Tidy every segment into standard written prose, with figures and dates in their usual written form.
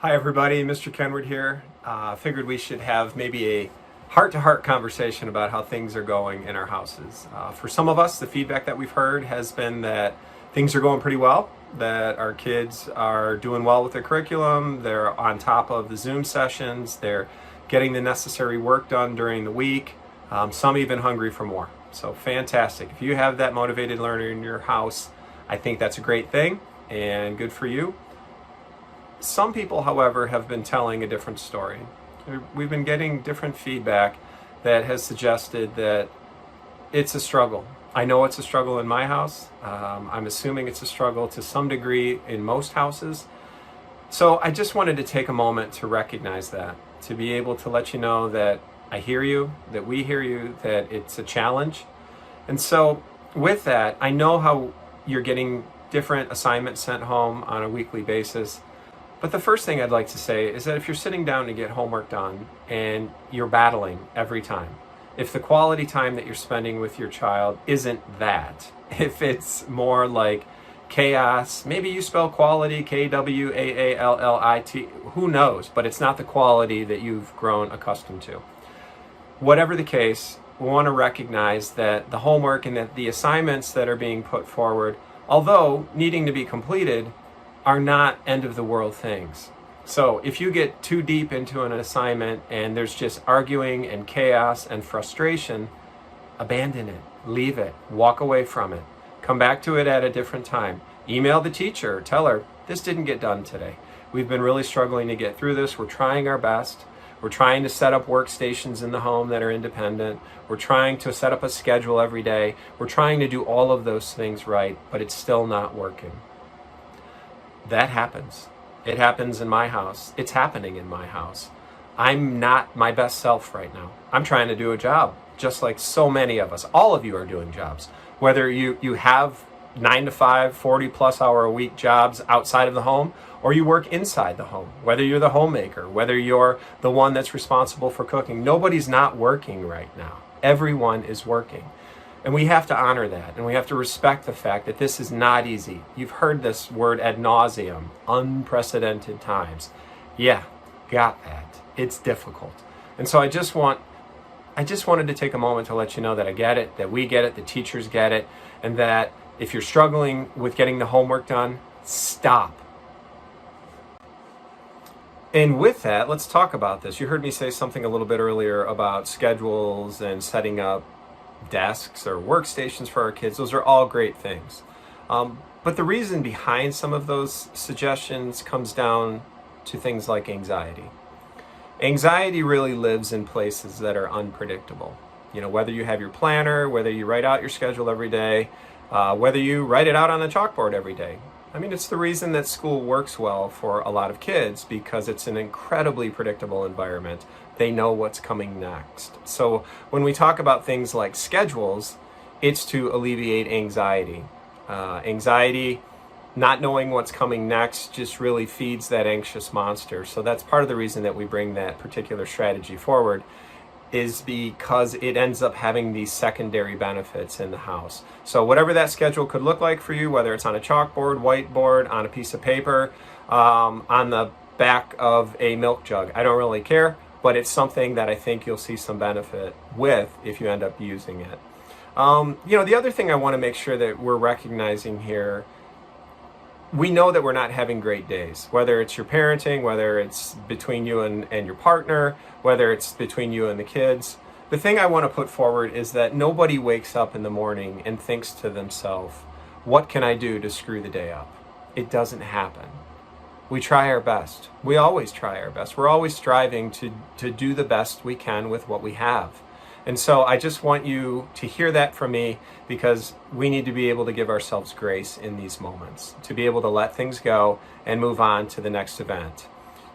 Hi everybody, Mr. Kenward here. Figured we should have maybe a heart-to-heart conversation about how things are going in our houses. For some of us, the feedback that we've heard has been that things are going pretty well, that our kids are doing well with their curriculum, they're on top of the Zoom sessions, they're getting the necessary work done during the week, some even hungry for more. So fantastic. If you have that motivated learner in your house, I think that's a great thing and good for you. Some people, however, have been telling a different story. We've been getting different feedback that has suggested that it's a struggle. I know it's a struggle in my house. I'm assuming it's a struggle to some degree in most houses. So I just wanted to take a moment to recognize that, to be able to let you know that I hear you, that we hear you, that it's a challenge. And so with that, I know how you're getting different assignments sent home on a weekly basis. But the first thing I'd like to say is that if you're sitting down to get homework done and you're battling every time, if the quality time that you're spending with your child isn't that, if it's more like chaos, maybe you spell quality, Kwaallit, who knows, but it's not the quality that you've grown accustomed to. Whatever the case, we want to recognize that the homework and that the assignments that are being put forward, although needing to be completed, are not end of the world things. So if you get too deep into an assignment and there's just arguing and chaos and frustration, abandon it, leave it, walk away from it, come back to it at a different time. Email the teacher, tell her, this didn't get done today. We've been really struggling to get through this. We're trying our best. We're trying to set up workstations in the home that are independent. We're trying to set up a schedule every day. We're trying to do all of those things right, but it's still not working. That happens. It happens in my house. It's happening in my house. I'm not my best self right now. I'm trying to do a job, just like so many of us. All of you are doing jobs. Whether you have 9 to 5, 40 plus hour a week jobs outside of the home, or you work inside the home, whether you're the homemaker, whether you're the one that's responsible for cooking. Nobody's not working right now. Everyone is working. And we have to honor that, and we have to respect the fact that this is not easy. You've heard this word ad nauseum, unprecedented times. Yeah, got that. It's difficult. And so I just wanted to take a moment to let you know that I get it, that we get it, the teachers get it, and that if you're struggling with getting the homework done, stop. And with that, let's talk about this. You heard me say something a little bit earlier about schedules and setting up desks or workstations for our kids. Those are all great things. But the reason behind some of those suggestions comes down to things like anxiety. Anxiety really lives in places that are unpredictable. You know, whether you have your planner, whether you write out your schedule every day, whether you write it out on the chalkboard every day. I mean, it's the reason that school works well for a lot of kids, because it's an incredibly predictable environment. They know what's coming next. So when we talk about things like schedules, it's to alleviate anxiety. Anxiety, not knowing what's coming next, just really feeds that anxious monster. So that's part of the reason that we bring that particular strategy forward, is because it ends up having these secondary benefits in the house. So whatever that schedule could look like for you, whether it's on a chalkboard, whiteboard, on a piece of paper, on the back of a milk jug, I don't really care, but it's something that I think you'll see some benefit with if you end up using it. The other thing I want to make sure that we're recognizing here, we know that we're not having great days, whether it's your parenting, whether it's between you and your partner, whether it's between you and the kids. The thing I want to put forward is that nobody wakes up in the morning and thinks to themselves, what can I do to screw the day up? It doesn't happen. We try our best. We always try our best. We're always striving to do the best we can with what we have. And so I just want you to hear that from me, because we need to be able to give ourselves grace in these moments, to be able to let things go and move on to the next event.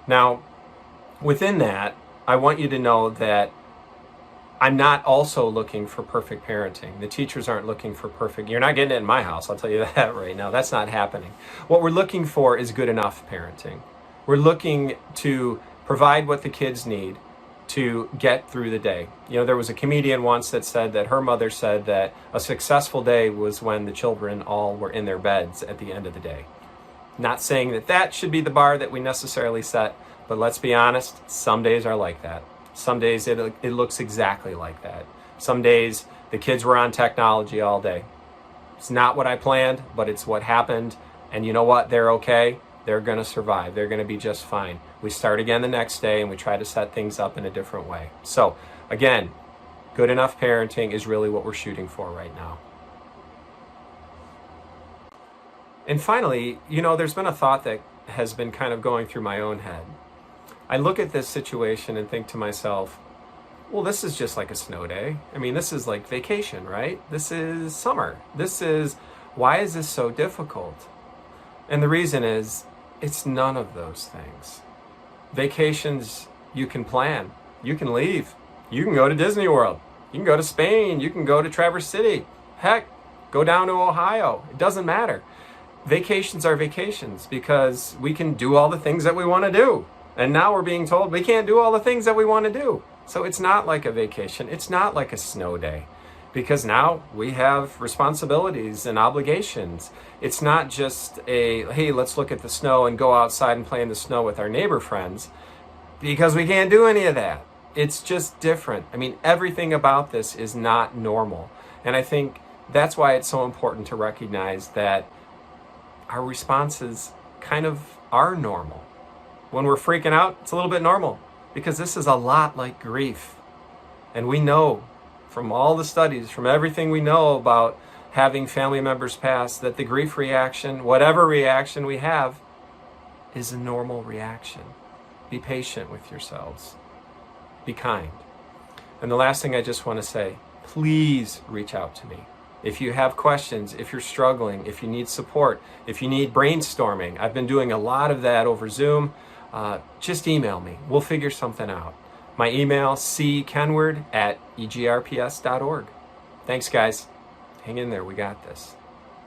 Now, within that, I want you to know that I'm not also looking for perfect parenting. The teachers aren't looking for perfect. You're not getting it in my house, I'll tell you that right now. That's not happening. What we're looking for is good enough parenting. We're looking to provide what the kids need to get through the day. You know, there was a comedian once that said that her mother said that a successful day was when the children all were in their beds at the end of the day. Not saying that that should be the bar that we necessarily set, but let's be honest, some days are like that. Some days it looks exactly like that. Some days the kids were on technology all day. It's not what I planned, but it's what happened. And you know what? They're okay. They're going to survive. They're going to be just fine. We start again the next day and we try to set things up in a different way. So again, good enough parenting is really what we're shooting for right now. And finally, there's been a thought that has been kind of going through my own head. I look at this situation and think to myself, well, this is just like a snow day. I mean, this is like vacation, right? This is summer. Why is this so difficult? And the reason is, it's none of those things. Vacations, you can plan. You can leave. You can go to Disney World. You can go to Spain. You can go to Traverse City. Heck, go down to Ohio. It doesn't matter. Vacations are vacations because we can do all the things that we want to do. And now we're being told we can't do all the things that we want to do. So it's not like a vacation. It's not like a snow day because now we have responsibilities and obligations. It's not just hey, let's look at the snow and go outside and play in the snow with our neighbor friends because we can't do any of that. It's just different. I mean, everything about this is not normal. And I think that's why it's so important to recognize that our responses kind of are normal. When we're freaking out, it's a little bit normal because this is a lot like grief. And we know from all the studies, from everything we know about having family members pass, that the grief reaction, whatever reaction we have, is a normal reaction. Be patient with yourselves. Be kind. And the last thing I just want to say, please reach out to me. If you have questions, if you're struggling, if you need support, if you need brainstorming, I've been doing a lot of that over Zoom, just email me. We'll figure something out. My email, ckenward@egrps.org. Thanks, guys. Hang in there. We got this.